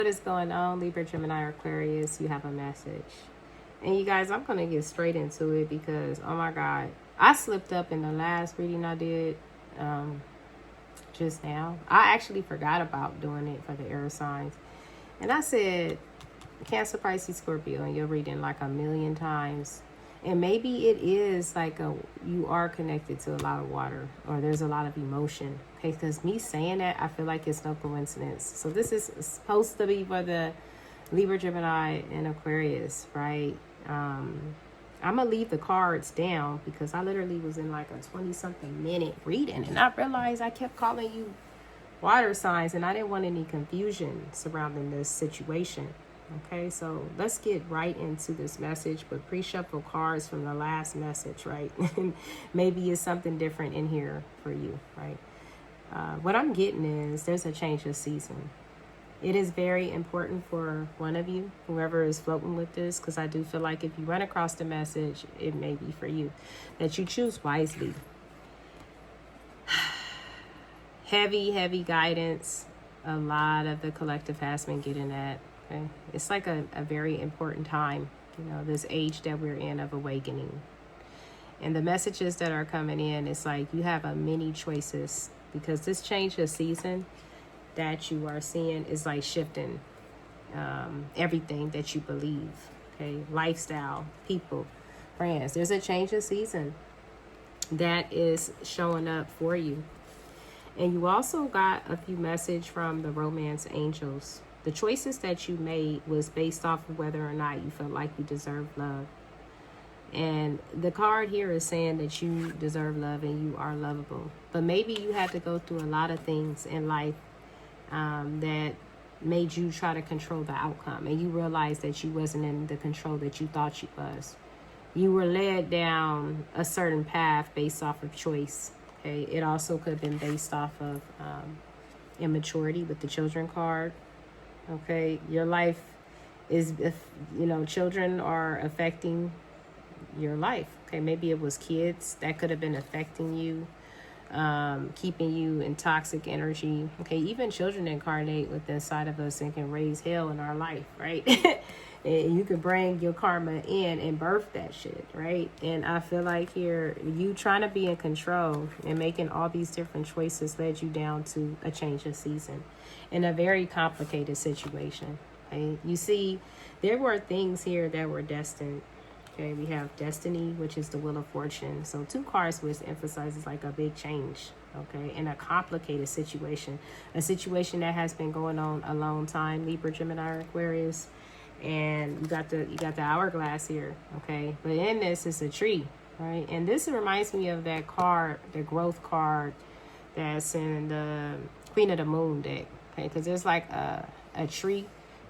What is going on, Libra, Gemini, or Aquarius? You have a message. And you guys, I'm going to get straight into it because, oh my God, I slipped up in the last reading I did just now. I actually forgot about doing it for the air signs. And I said, Cancer, Pisces, Scorpio, and you're reading like a million times. And maybe it is like you are connected to a lot of water, or there's a lot of emotion. Okay, because me saying that, I feel like it's no coincidence. So this is supposed to be for the Libra, Gemini, and Aquarius, right? I'm gonna leave the cards down because I literally was in like a 20-something minute reading, and I realized I kept calling you water signs, and I didn't want any confusion surrounding this situation. Okay, so let's get right into this message, but pre-shuffle cards from the last message, right? Maybe it's something different in here for you, right? What I'm getting is there's a change of season. It is very important for one of you, whoever is floating with this, because I do feel like if you run across the message, it may be for you, that you choose wisely. Heavy guidance. A lot of the collective has been getting that. Okay? It's like a very important time, this age that we're in of awakening. And the messages that are coming in, it's like you have a many choices, because this change of season that you are seeing is like shifting everything that you believe. Okay, lifestyle, people, friends. There's a change of season that is showing up for you. And you also got a few messages from the romance angels. The choices that you made was based off of whether or not you felt like you deserve love. And the card here is saying that you deserve love and you are lovable. But maybe you had to go through a lot of things in life that made you try to control the outcome. And you realized that you wasn't in the control that you thought you was. You were led down a certain path based off of choice. Okay, it also could have been based off of immaturity with the children card. Okay, your life is, children are affecting your life. Okay, maybe it was kids that could have been affecting you, keeping you in toxic energy. Okay, even children incarnate within inside of us and can raise hell in our life, right? And you can bring your karma in and birth that shit, right? And I feel like here, you trying to be in control and making all these different choices led you down to a change of season in a very complicated situation. Okay? You see, there were things here that were destined. Okay, we have destiny, which is the wheel of fortune. So 2 cards, which emphasizes like a big change, okay, in a complicated situation, a situation that has been going on a long time. Libra, Gemini, Aquarius. And you got the hourglass here, okay? But in this is a tree, right? And this reminds me of that card, the growth card that's in the Queen of the Moon deck, okay? Because there's like a tree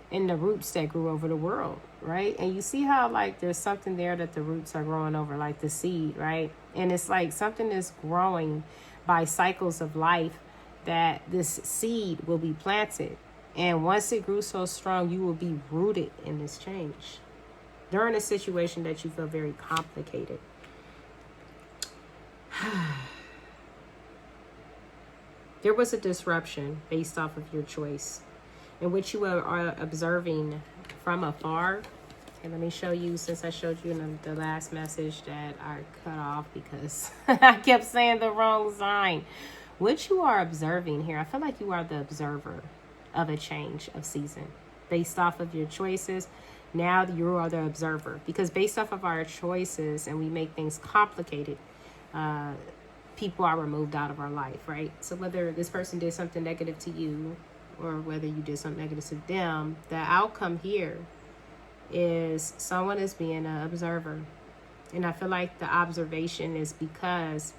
in the roots that grew over the world, right? And you see how like there's something there that the roots are growing over, like the seed, right? And it's like something is growing by cycles of life, that this seed will be planted. And once it grew so strong, you will be rooted in this change during a situation that you feel very complicated. There was a disruption based off of your choice, in which you are observing from afar. And let me show you, since I showed you in the last message that I cut off because I kept saying the wrong sign. What you are observing here, I feel like you are the observer of a change of season based off of your choices. Now you are the observer, because based off of our choices and we make things complicated, people are removed out of our life, right? So whether this person did something negative to you or whether you did something negative to them, the outcome here is someone is being an observer. And I feel like the observation is because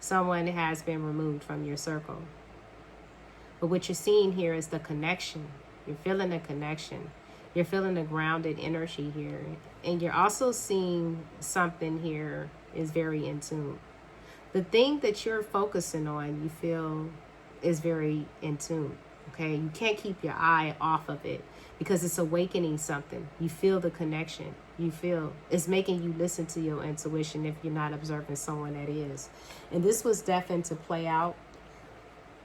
someone has been removed from your circle. But what you're seeing here is the connection. You're feeling the connection. You're feeling the grounded energy here. And you're also seeing something here is very in tune. The thing that you're focusing on, you feel is very in tune. Okay? You can't keep your eye off of it because it's awakening something. You feel the connection. You feel it's making you listen to your intuition if you're not observing someone that is. And this was destined to play out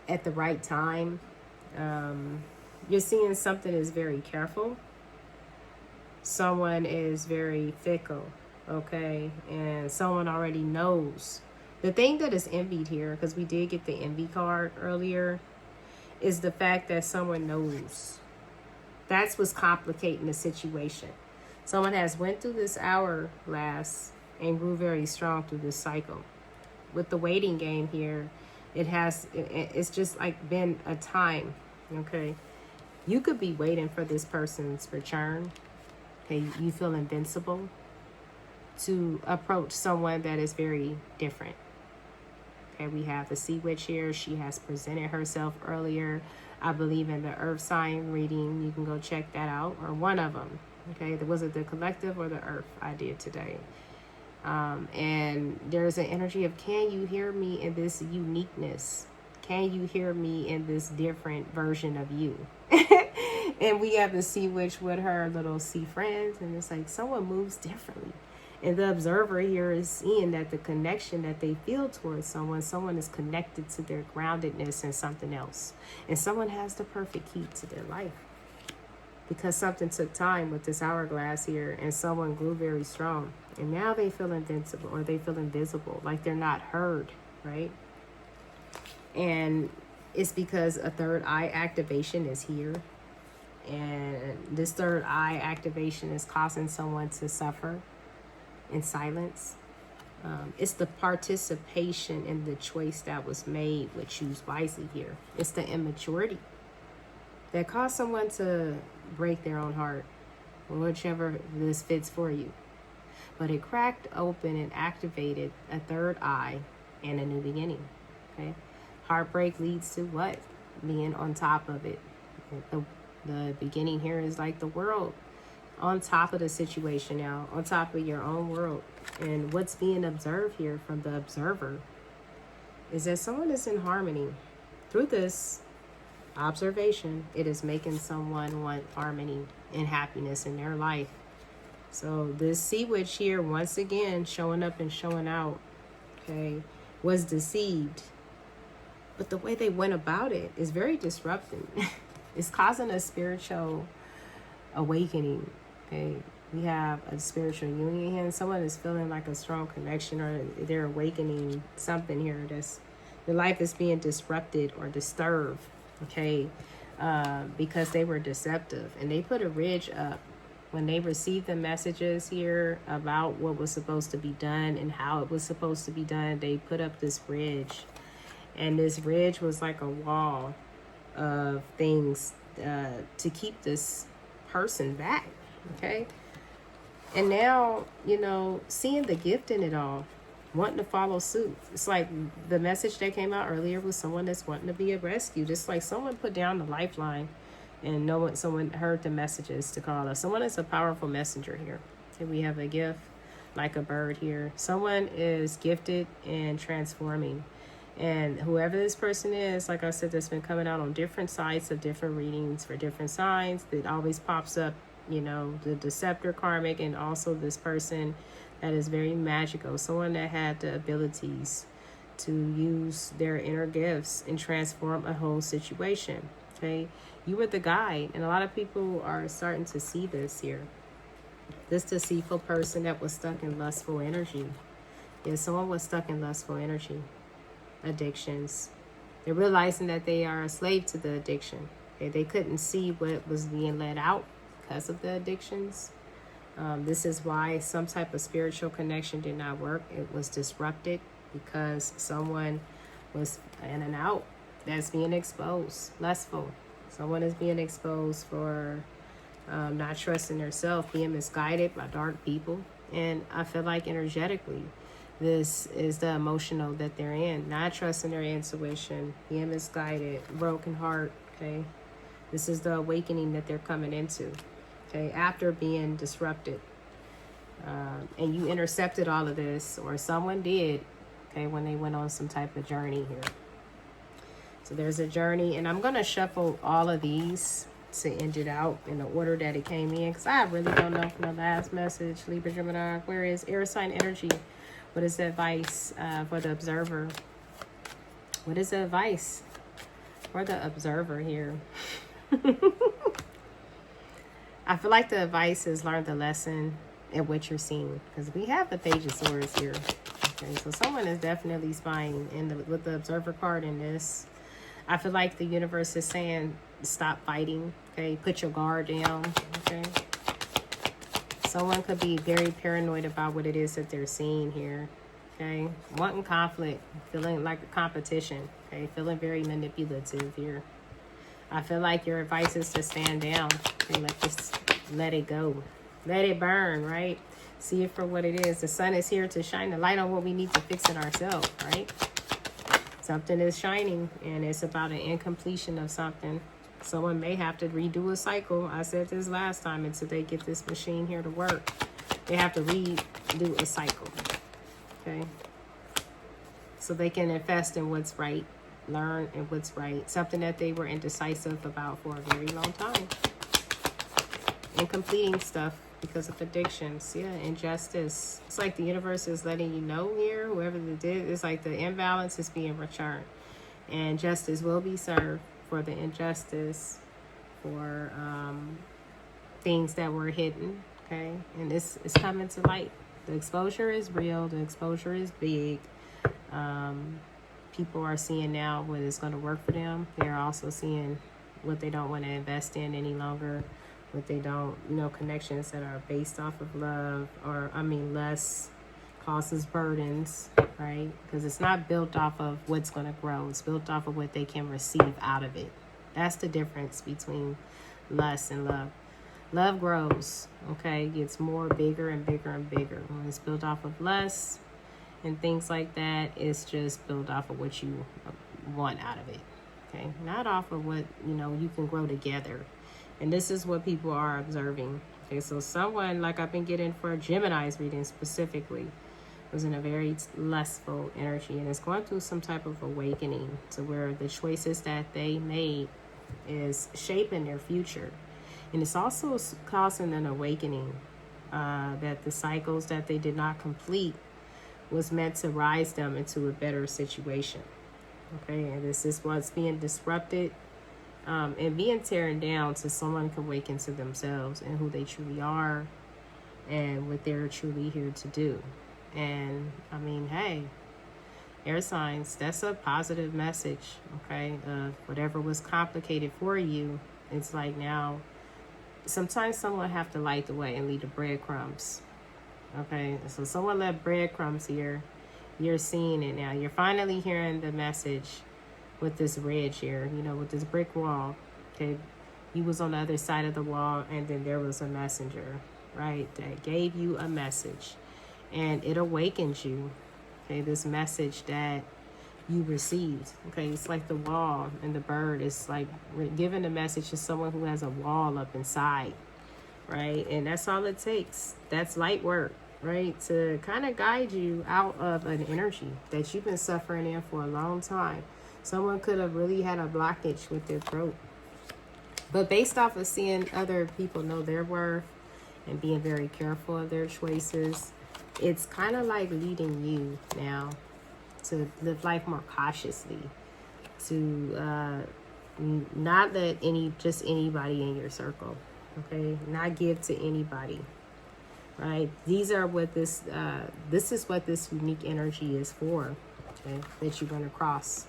at the right time. You're seeing something is very careful. Someone is very fickle, okay? And someone already knows. The thing that is envied here, because we did get the envy card earlier, is the fact that someone knows. That's what's complicating the situation. Someone has went through this hourglass and grew very strong through this cycle. With the waiting game here, it's just like been a time, okay? You could be waiting for this person's return. Okay, you feel invincible to approach someone that is very different. Okay, we have the Sea Witch here. She has presented herself earlier, I believe, in the Earth sign reading. You can go check that out, or one of them. Okay, was it the collective or the Earth I did today? And there's an energy of, can you hear me in this uniqueness? Can you hear me in this different version of you? And we have the Sea Witch with her little sea friends, and it's like someone moves differently. And the observer here is seeing that the connection that they feel towards someone is connected to their groundedness and something else. And someone has the perfect key to their life. Because something took time with this hourglass here, and someone grew very strong. And now they feel invincible, or they feel invisible, like they're not heard, right? And it's because a third eye activation is here. And this third eye activation is causing someone to suffer in silence. It's the participation in the choice that was made with choose wisely here. It's the immaturity that caused someone to break their own heart, whichever this fits for you. But it cracked open and activated a third eye and a new beginning. Okay, heartbreak leads to what? Being on top of it. The beginning here is like the world on top of the situation now, on top of your own world. And what's being observed here from the observer is that someone is in harmony. Through this observation, it is making someone want harmony and happiness in their life. So this Sea Witch here, once again, showing up and showing out, okay, was deceived. But the way they went about it is very disruptive. It's causing a spiritual awakening. Okay, we have a spiritual union here, and someone is feeling like a strong connection, or they're awakening something here. That's their life is being disrupted or disturbed. Okay, because they were deceptive, and they put a ridge up when they received the messages here about what was supposed to be done and how it was supposed to be done. They put up this ridge, and this ridge was like a wall of things to keep this person back. Okay, and now, you know, seeing the gift in it all, wanting to follow suit. It's like the message that came out earlier was someone that's wanting to be rescued. It's like someone put down the lifeline and someone heard the messages to call us. Someone is a powerful messenger here. Okay, we have a gift like a bird here. Someone is gifted in transforming. And whoever this person is, like I said, that's been coming out on different sites of different readings for different signs, that always pops up, you know, the deceptor karmic, and also this person that is very magical. Someone that had the abilities to use their inner gifts and transform a whole situation. Okay, you were the guide, and a lot of people are starting to see this here. This deceitful person that was stuck in lustful energy. Yeah, someone was stuck in lustful energy. Addictions. They're realizing that they are a slave to the addiction. Okay, they couldn't see what was being let out because of the addictions. This is why some type of spiritual connection did not work. It was disrupted because someone was in and out. That's being exposed. Lustful. Someone is being exposed for not trusting themselves, being misguided by dark people. And I feel like energetically, this is the emotional that they're in. Not trusting their intuition, being misguided, broken heart, okay? This is the awakening that they're coming into, okay? After being disrupted. And you intercepted all of this, or someone did, okay, when they went on some type of journey here. So there's a journey, and I'm going to shuffle all of these to end it out in the order that it came in, because I really don't know from the last message. Libra, Gemini, Aquarius, air sign energy. What is the advice for the observer? What is the advice for the observer here? I feel like the advice is learn the lesson at what you're seeing, because we have the Page of Swords here. Okay, so someone is definitely spying with the Observer card in this. I feel like the universe is saying stop fighting. Okay, put your guard down. Okay, someone could be very paranoid about what it is that they're seeing here. Okay, wanting conflict, feeling like a competition. Okay, feeling very manipulative here. I feel like your advice is to stand down. Okay, let it go. Let it burn, right? See it for what it is. The sun is here to shine the light on what we need to fix it ourselves, right? Something is shining, and it's about an incompletion of something. Someone may have to redo a cycle. I said this last time, until they get this machine here to work. They have to redo a cycle, okay? So they can invest in what's right, learn in what's right. Something that they were indecisive about for a very long time. And completing stuff because of addictions. Yeah, injustice. It's like the universe is letting you know here, whoever they did, it's like the imbalance is being returned. And justice will be served for the injustice, for things that were hidden, okay? And this is coming to light. The exposure is real. The exposure is big. People are seeing now what is going to work for them. They're also seeing what they don't want to invest in any longer. What they don't, connections that are based off of love, or less causes burdens, right? Because it's not built off of what's going to grow. It's built off of what they can receive out of it. That's the difference between lust and love. Love grows, okay? Gets more bigger and bigger and bigger. When it's built off of lust and things like that, it's just built off of what you want out of it, okay? Not off of what, you can grow together. And this is what people are observing. Okay, so someone, like I've been getting for Gemini's reading specifically, was in a very lustful energy and is going through some type of awakening to where the choices that they made is shaping their future. And it's also causing an awakening that the cycles that they did not complete was meant to rise them into a better situation. Okay, and this is what's being disrupted. And being teared down so someone can awaken to themselves and who they truly are and what they're truly here to do. And hey, air signs, that's a positive message, okay? Whatever was complicated for you, it's like now, sometimes someone have to light the way and leave the breadcrumbs, okay? So someone left breadcrumbs here. You're seeing it now. You're finally hearing the message. With this ridge here, with this brick wall, okay? You was on the other side of the wall, and then there was a messenger, right? That gave you a message, and it awakens you, okay? This message that you received, okay? It's like the wall and the bird. It's like giving a message to someone who has a wall up inside, right? And that's all it takes. That's light work, right? To kind of guide you out of an energy that you've been suffering in for a long time. Someone could have really had a blockage with their throat. But based off of seeing other people know their worth and being very careful of their choices, it's kind of like leading you now to live life more cautiously, to not let anybody in your circle, okay? Not give to anybody, right? These are what this is what this unique energy is for, okay? That you're going to cross.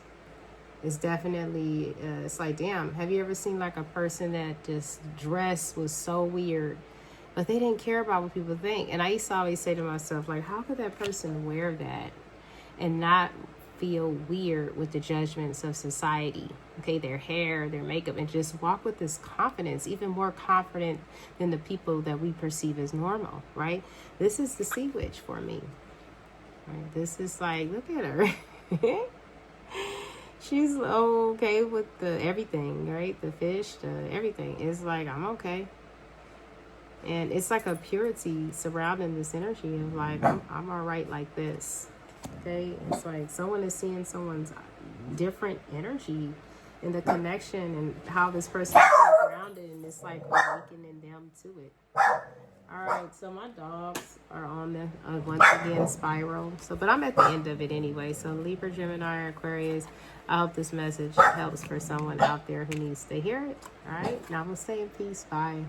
It's definitely, it's like, damn, have you ever seen like a person that just dress was so weird, but they didn't care about what people think? And I used to always say to myself, like, how could that person wear that and not feel weird with the judgments of society? Okay, their hair, their makeup, and just walk with this confidence, even more confident than the people that we perceive as normal, right? This is the sea witch for me. Right? This is like, look at her. She's okay with the everything, right? The fish, the everything. It's like, I'm okay. And it's like a purity surrounding this energy of like, I'm all right like this. Okay? It's like someone is seeing someone's different energy in the connection and how this person is grounded in and it's like awakening them to it. All right, so my dogs are on the once again spiral. So, but I'm at the end of it anyway. So Libra, Gemini, Aquarius. I hope this message helps for someone out there who needs to hear it. All right, namaste and peace. Bye.